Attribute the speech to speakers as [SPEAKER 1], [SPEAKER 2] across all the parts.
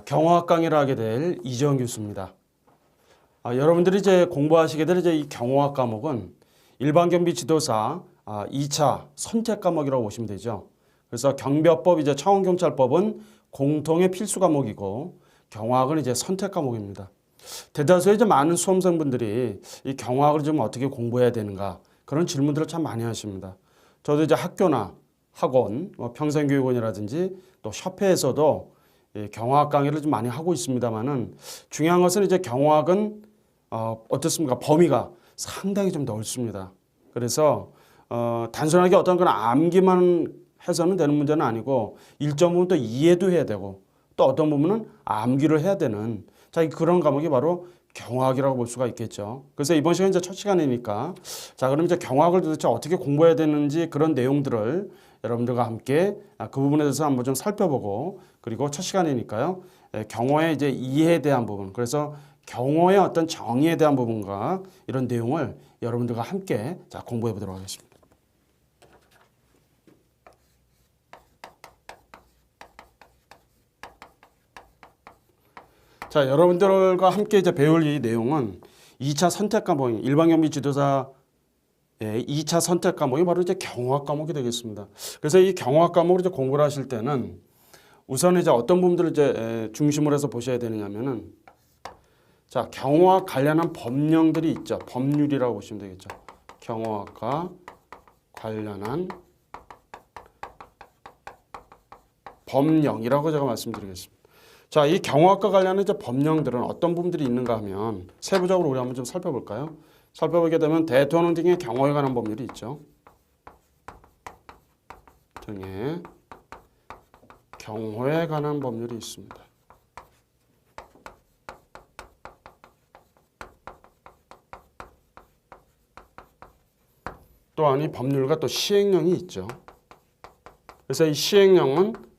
[SPEAKER 1] 경호학 강의를 하게 될 이재원 교수입니다. 여러분들이 이제 공부하시게 될 이제 이 경호학 과목은 일반 경비 지도사 2차 선택 과목이라고 보시면 되죠. 그래서 경비법 이제 차원경찰법은 공통의 필수 과목이고 경호학은 이제 선택 과목입니다. 대다수의 이제 많은 수험생분들이 이 경호학을 좀 어떻게 공부해야 되는가 그런 질문들을 참 많이 하십니다. 저도 이제 학교나 학원, 평생교육원이라든지 또 협회에서도 경호학 강의를 좀 많이 하고 있습니다만은 중요한 것은 이제 경호학은 어떻습니까? 범위가 상당히 좀 넓습니다. 그래서 단순하게 어떤 그런 암기만 해서는 되는 문제는 아니고 일정 부분 또 이해도 해야 되고 또 어떤 부분은 암기를 해야 되는 그런 과목이 바로 경호학이라고 볼 수가 있겠죠. 그래서 이번 시간 이제 첫 시간이니까 그럼 이제 경호학을 도대체 어떻게 공부해야 되는지 그런 내용들을 여러분들과 함께 그 부분에 대해서 한번 좀 살펴보고 그리고 첫 시간이니까요. 경호의 이제 이해에 대한 부분 그래서 경호의 어떤 정의에 대한 부분과 이런 내용을 여러분들과 함께 공부해 보도록 하겠습니다. 여러분들과 함께 이제 배울 이 내용은 2차 선택 과목, 일반 경비 지도사 2차 선택 과목이 바로 이제 경호학 과목이 되겠습니다. 그래서 이 경호학 과목을 이제 공부를 하실 때는 우선 이제 어떤 부분들을 이제 중심으로 해서 보셔야 되느냐면은 경호학 관련한 법령들이 있죠. 법률이라고 보시면 되겠죠. 경호학과 관련한 법령이라고 제가 말씀드리겠습니다. 이 경호학과 관련한 이제 법령들은 어떤 부분들이 있는가 하면 세부적으로 우리 한번 좀 살펴볼까요? 살펴보게 되면 대통령 등의 경호에 관한 법률이 있죠. 등의 경호에 관한 법률이 있습니다. 또한 이 법률과 또 시행령이 있죠. 그래서 이 시행령은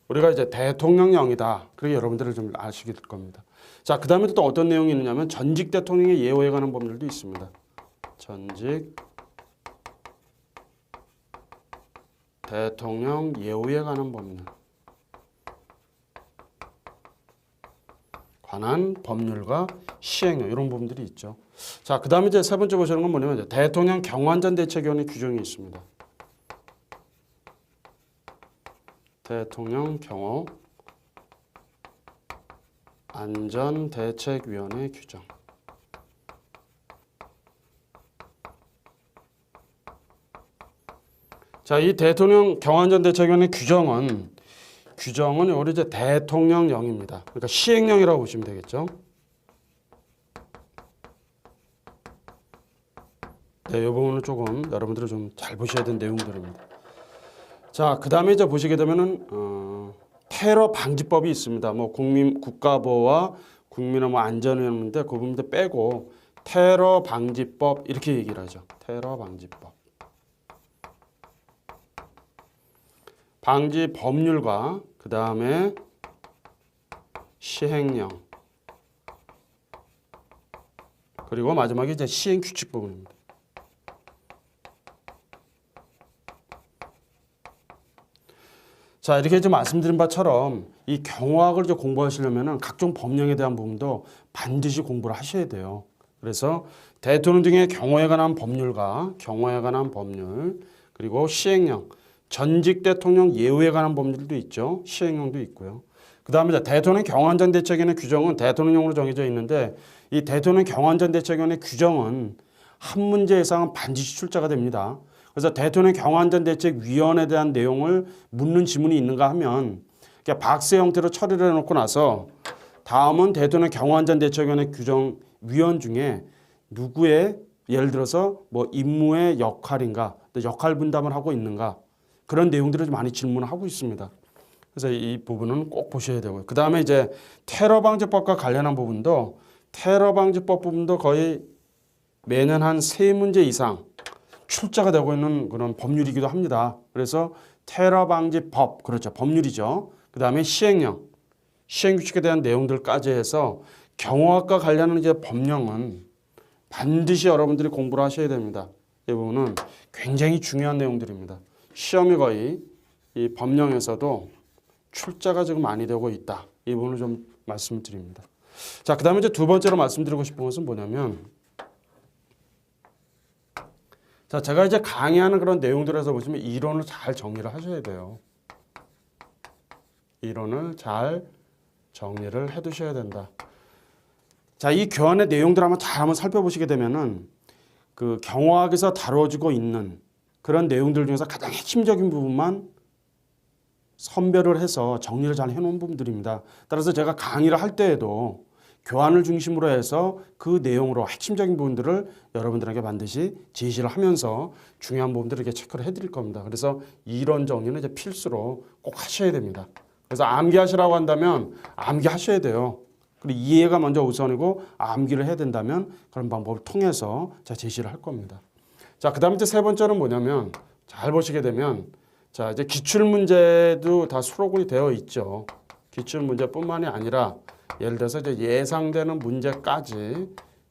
[SPEAKER 1] 우리가 이제 대통령령이다. 그게 여러분들을 좀 아시게 될 겁니다. 그 다음에 또 어떤 내용이 있느냐면 전직 대통령의 예우에 관한 법률도 있습니다. 전직 대통령 예우에 관한 법률. 관한 법률과 시행령 이런 부분들이 있죠. 그 다음에 이제 세 번째 보시는 건 뭐냐면 이제 대통령 경호안전대책위원회 규정이 있습니다. 대통령 경호 안전대책위원회 규정. 이 대통령 경호안전대책위원회 규정은 우리 이제 대통령령입니다. 그러니까 시행령이라고 보시면 되겠죠. 이 부분은 조금 여러분들이 좀 잘 보셔야 되는 내용들입니다. 그 다음에 이제 보시게 되면은 테러 방지법이 있습니다. 국가보호와 국민의 안전위원회인데 그 부분도 빼고 테러 방지법 이렇게 얘기를 하죠. 테러 방지법. 방지 법률과 그 다음에 시행령 그리고 마지막에 이제 시행 규칙 부분입니다. 이렇게 좀 말씀드린 바처럼 이 경호학을 이제 공부하시려면은 각종 법령에 대한 부분도 반드시 공부를 하셔야 돼요. 그래서 대통령 등의 경호에 관한 법률과 경호에 관한 법률 그리고 시행령 전직 대통령 예우에 관한 법률도 있죠. 시행령도 있고요. 그 다음에 대통령 경호안전대책위원회 규정은 대통령령으로 정해져 있는데 이 대통령 경호안전대책위원회 규정은 한 문제 이상은 반드시 출제가 됩니다. 그래서 대통령 경호안전대책위원회에 대한 내용을 묻는 지문이 있는가 하면 박스 형태로 처리를 해놓고 나서 다음은 대통령 경호안전대책위원회 규정위원 중에 누구의 예를 들어서 임무의 역할인가 역할 분담을 하고 있는가 그런 내용들을 많이 질문을 하고 있습니다. 그래서 이 부분은 꼭 보셔야 되고요. 그 다음에 이제 테러방지법과 관련한 부분도 테러방지법 부분도 거의 매년 한 3문제 이상 출제가 되고 있는 그런 법률이기도 합니다. 그래서 테러방지법, 그렇죠. 법률이죠. 그 다음에 시행령, 시행규칙에 대한 내용들까지 해서 경호학과 관련한 이제 법령은 반드시 여러분들이 공부를 하셔야 됩니다. 이 부분은 굉장히 중요한 내용들입니다. 시험이 거의 이 법령에서도 출제가 지금 많이 되고 있다. 이 부분을 좀 말씀을 드립니다. 자, 그다음에 이제 두 번째로 말씀드리고 싶은 것은 뭐냐면, 자, 제가 이제 강의하는 그런 내용들에서 보시면 이론을 잘 정리를 하셔야 돼요. 이론을 잘 정리를 해두셔야 된다. 자, 이 교환의 내용들 한번 살펴보시게 되면은 그 경화학에서 다뤄지고 있는 그런 내용들 중에서 가장 핵심적인 부분만 선별을 해서 정리를 잘 해놓은 부분들입니다. 따라서 제가 강의를 할 때에도 교환을 중심으로 해서 그 내용으로 핵심적인 부분들을 여러분들에게 반드시 제시를 하면서 중요한 부분들을 이렇게 체크를 해드릴 겁니다. 그래서 이런 정리는 이제 필수로 꼭 하셔야 됩니다. 그래서 암기하시라고 한다면 암기하셔야 돼요. 그리고 이해가 먼저 우선이고 암기를 해야 된다면 그런 방법을 통해서 자, 제시를 할 겁니다. 자, 그 다음에 이제 세 번째는 뭐냐면 잘 보시게 되면 자, 이제 기출문제도 다 수록이 되어 있죠. 기출문제뿐만이 아니라 예를 들어서 이제 예상되는 문제까지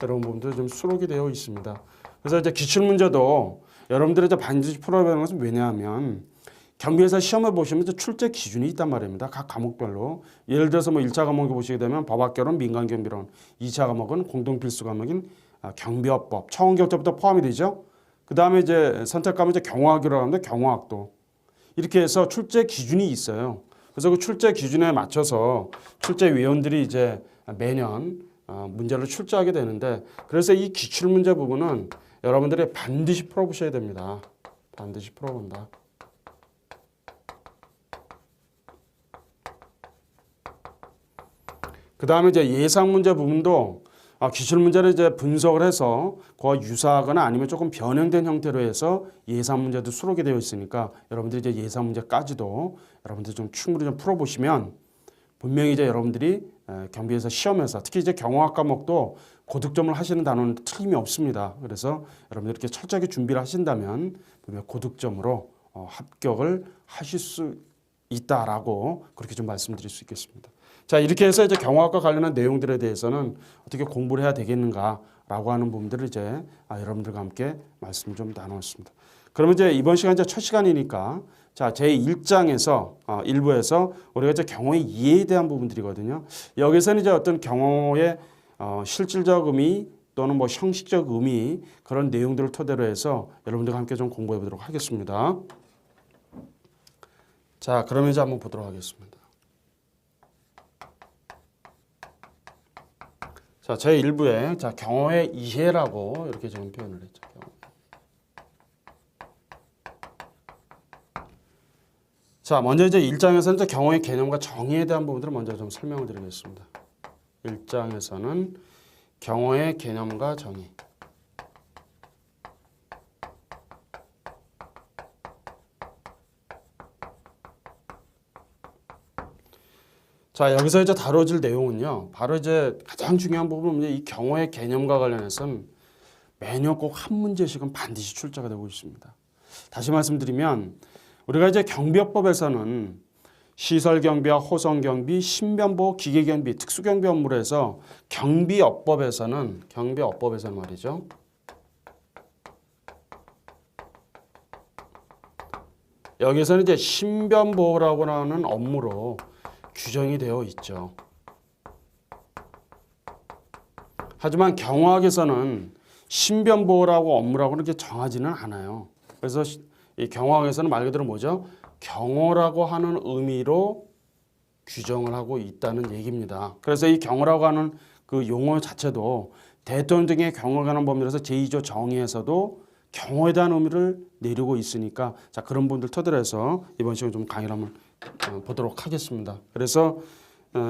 [SPEAKER 1] 이런 부분도 좀 수록이 되어 있습니다. 그래서 이제 기출문제도 여러분들이 이제 반드시 풀어야 되는 것은 왜냐하면 경비회사 시험을 보시면 이제 출제 기준이 있단 말입니다. 각 과목별로. 예를 들어서 뭐 1차 과목을 보시게 되면 법학개론, 민간경비론, 2차 과목은 공동필수 과목인 경비업법, 차원경제부터 포함이 되죠. 그 다음에 이제 선택 과목 이제 경화학이라고 하는데 경화학도 이렇게 해서 출제 기준이 있어요. 그래서 그 출제 기준에 맞춰서 출제위원들이 이제 매년 문제를 출제하게 되는데 그래서 이 기출문제 부분은 여러분들이 반드시 풀어보셔야 됩니다. 반드시 풀어본다. 그 다음에 이제 예상 문제 부분도 기출 문제를 이제 분석을 해서 그와 유사하거나 아니면 조금 변형된 형태로 해서 예상 문제도 수록이 되어 있으니까 여러분들이 이제 예상 문제까지도 여러분들이 좀 충분히 좀 풀어보시면 분명히 이제 여러분들이 경비회사 시험에서 특히 이제 경영학 과목도 고득점을 하시는 단원은 틀림이 없습니다. 그래서 여러분들이 이렇게 철저하게 준비를 하신다면 분명 고득점으로 합격을 하실 수 있다라고 그렇게 좀 말씀드릴 수 있겠습니다. 자, 이렇게 해서 이제 경화학과 관련한 내용들에 대해서는 어떻게 공부를 해야 되겠는가라고 하는 부분들을 이제 여러분들과 함께 말씀을 좀 나눴습니다. 그러면 이제 이번 시간 이제 첫 시간이니까 자, 제 1장에서 일부에서 우리가 이제 경호의 이해에 대한 부분들이거든요. 여기서는 이제 어떤 경호의 실질적 의미 또는 뭐 형식적 의미 그런 내용들을 토대로 해서 여러분들과 함께 좀 공부해 보도록 하겠습니다. 자, 그러면 이제 한번 보도록 하겠습니다. 자, 제 1부에 자, 경호의 이해라고 이렇게 지금 표현을 했죠. 자, 먼저 이제 1장에서는 이제 경호의 개념과 정의에 대한 부분들을 먼저 좀 설명을 드리겠습니다. 1장에서는 경호의 개념과 정의. 자, 여기서 이제 다뤄질 내용은요. 바로 이제 가장 중요한 부분은 이 경호의 개념과 관련해서는 매년 꼭 한 문제씩은 반드시 출제가 되고 있습니다. 다시 말씀드리면 우리가 이제 경비업법에서는 시설경비와 호선경비, 신변보호, 기계경비, 특수경비 업무에서 경비업법에서는 말이죠. 여기서는 이제 신변보호라고 하는 업무로 규정이 되어 있죠. 하지만 경호학에서는 신변보호라고 업무라고 그렇게 정하지는 않아요. 그래서 이 경호학에서는 말 그대로 뭐죠? 경호라고 하는 의미로 규정을 하고 있다는 얘기입니다. 그래서 이 경호라고 하는 그 용어 자체도 대통령 등의 경호에 관한 법률에서 제2조 정의에서도 경호에 대한 의미를 내리고 있으니까 자, 그런 분들 토대로 해서 이번 시간에 좀 강의를 한번 보도록 하겠습니다. 그래서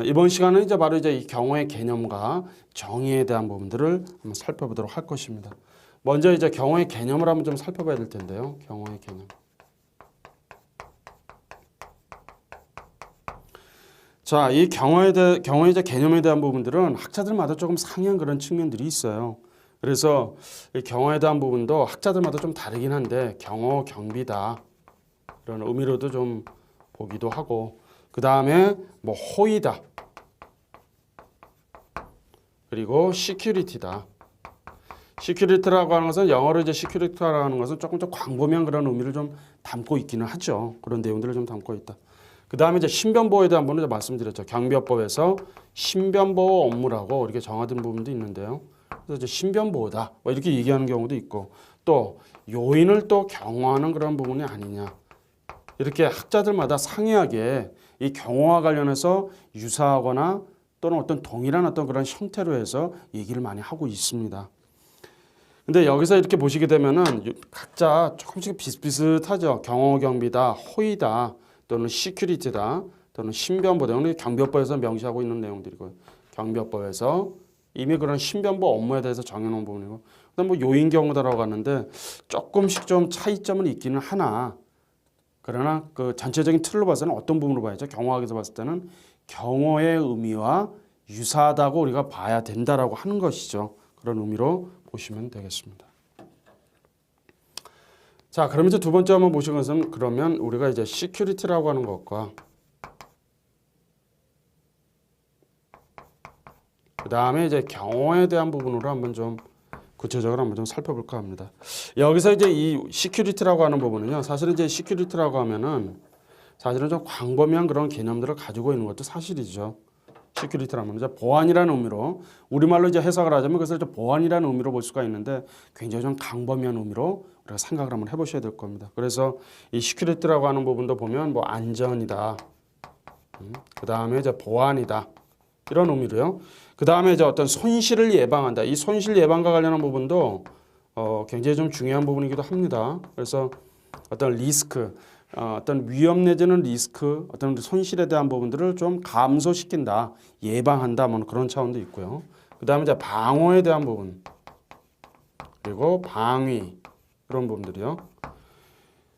[SPEAKER 1] 이번 시간은 이제 바로 이제 이 경호의 개념과 정의에 대한 부분들을 한번 살펴보도록 할 것입니다. 먼저 이제 경호의 개념을 한번 좀 살펴봐야 될 텐데요. 경호의 개념. 자, 이 경호의 이제 개념에 대한 부분들은 학자들마다 조금 상이한 그런 측면들이 있어요. 그래서 이 경호에 대한 부분도 학자들마다 좀 다르긴 한데 경호, 경비다 이런 의미로도 좀 보기도 하고 그 다음에 뭐 호의다 그리고 시큐리티다. 시큐리티라고 하는 것은 영어로 이제 시큐리티라고 하는 것은 조금 더 광범위한 그런 의미를 좀 담고 있기는 하죠. 그런 내용들을 좀 담고 있다. 그 다음에 이제 신변보호에 대한 부분을 말씀드렸죠. 경비업법에서 신변보호 업무라고 이렇게 정화된 부분도 있는데요. 그래서 이제 신변보호다 뭐 이렇게 얘기하는 경우도 있고 또 요인을 또 경화하는 그런 부분이 아니냐. 이렇게 학자들마다 상이하게 이 경호와 관련해서 유사하거나 또는 어떤 동일한 어떤 그런 형태로 해서 얘기를 많이 하고 있습니다. 근데 여기서 이렇게 보시게 되면은 각자 조금씩 비슷비슷하죠. 경호 경비다, 호위다, 또는 시큐리티다, 또는 신변보다. 오늘 경비업법에서 명시하고 있는 내용들이고요. 경비업법에서 이미 그런 신변보 업무에 대해서 정해놓은 부분이고, 그다음 뭐 요인 경우다라고 하는데 조금씩 좀 차이점은 있기는 하나. 그러나 그 전체적인 틀로 봐서는 어떤 부분으로 봐야죠? 경호학에서 봤을 때는 경호의 의미와 유사하다고 우리가 봐야 된다라고 하는 것이죠. 그런 의미로 보시면 되겠습니다. 자, 그럼 이제 두 번째 한번 보신 것은 그러면 우리가 이제 시큐리티라고 하는 것과 그 다음에 이제 경호에 대한 부분으로 한번 좀 구체적으로 한번 좀 살펴볼까 합니다. 여기서 이제 이 시큐리티라고 하는 부분은요, 사실은 이제 시큐리티라고 하면은 사실은 좀 광범위한 그런 개념들을 가지고 있는 것도 사실이죠. 시큐리티라면 이제 보안이라는 의미로 우리말로 이제 해석을 하자면 그것을 보안이라는 의미로 볼 수가 있는데 굉장히 좀 광범위한 의미로 우리가 생각을 한번 해보셔야 될 겁니다. 그래서 이 시큐리티라고 하는 부분도 보면 뭐 안전이다, 그 다음에 이제 보안이다 이런 의미로요. 그 다음에 이제 어떤 손실을 예방한다. 이 손실 예방과 관련한 부분도 굉장히 좀 중요한 부분이기도 합니다. 그래서 어떤 리스크, 어떤 위험 내지는 리스크, 어떤 손실에 대한 부분들을 좀 감소시킨다, 예방한다, 뭐 그런 차원도 있고요. 그 다음에 이제 방어에 대한 부분, 그리고 방위 그런 부분들이요.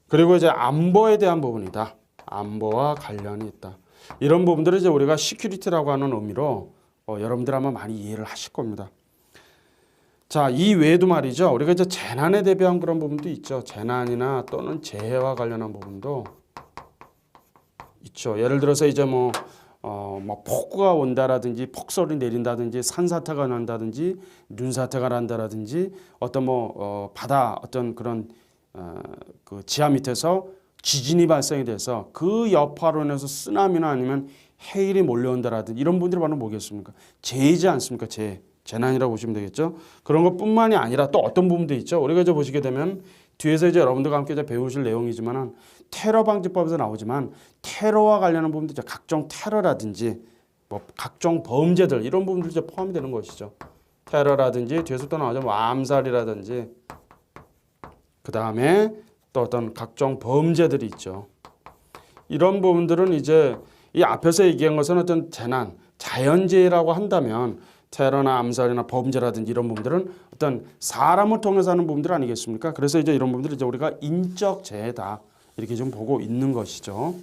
[SPEAKER 1] 그리고 이제 안보에 대한 부분이다. 안보와 관련이 있다. 이런 부분들을 이제 우리가 시큐리티라고 하는 의미로 여러분들 아마 많이 이해를 하실 겁니다. 자, 이 외에도 말이죠. 우리가 이제 재난에 대비한 그런 부분도 있죠. 재난이나 또는 재해와 관련한 부분도 있죠. 예를 들어서 이제 뭐 폭우가 온다라든지 폭설이 내린다든지 산사태가 난다든지 눈사태가 난다라든지 어떤 바다 어떤 그런 그 지하 밑에서 지진이 발생이 돼서 그 여파로 인해서 쓰나미나 아니면 해일이 몰려온다라든지 이런 분들이 바로 뭐겠습니까? 재해지 않습니까? 재난이라고 보시면 되겠죠. 그런 것뿐만이 아니라 또 어떤 부분도 있죠. 우리가 이제 보시게 되면 뒤에서 이제 여러분들과 함께 이제 배우실 내용이지만은 테러 방지법에서 나오지만 테러와 관련한 부분도 이제 각종 테러라든지 뭐 각종 범죄들 이런 부분들이 이제 포함이 되는 것이죠. 테러라든지 뒤에서 또 나오죠. 뭐 암살이라든지 그 다음에 또 어떤 각종 범죄들이 있죠. 이런 부분들은 이제 이 앞에서 얘기한 것은 어떤 재난, 자연재해라고 한다면 테러나 암살이나 범죄라든지 이런 부분들은 어떤 사람을 통해서 하는 부분들 아니겠습니까? 그래서 이제 이런 부분들을 이제 우리가 인적 재해다 이렇게 좀 보고 있는 것이죠.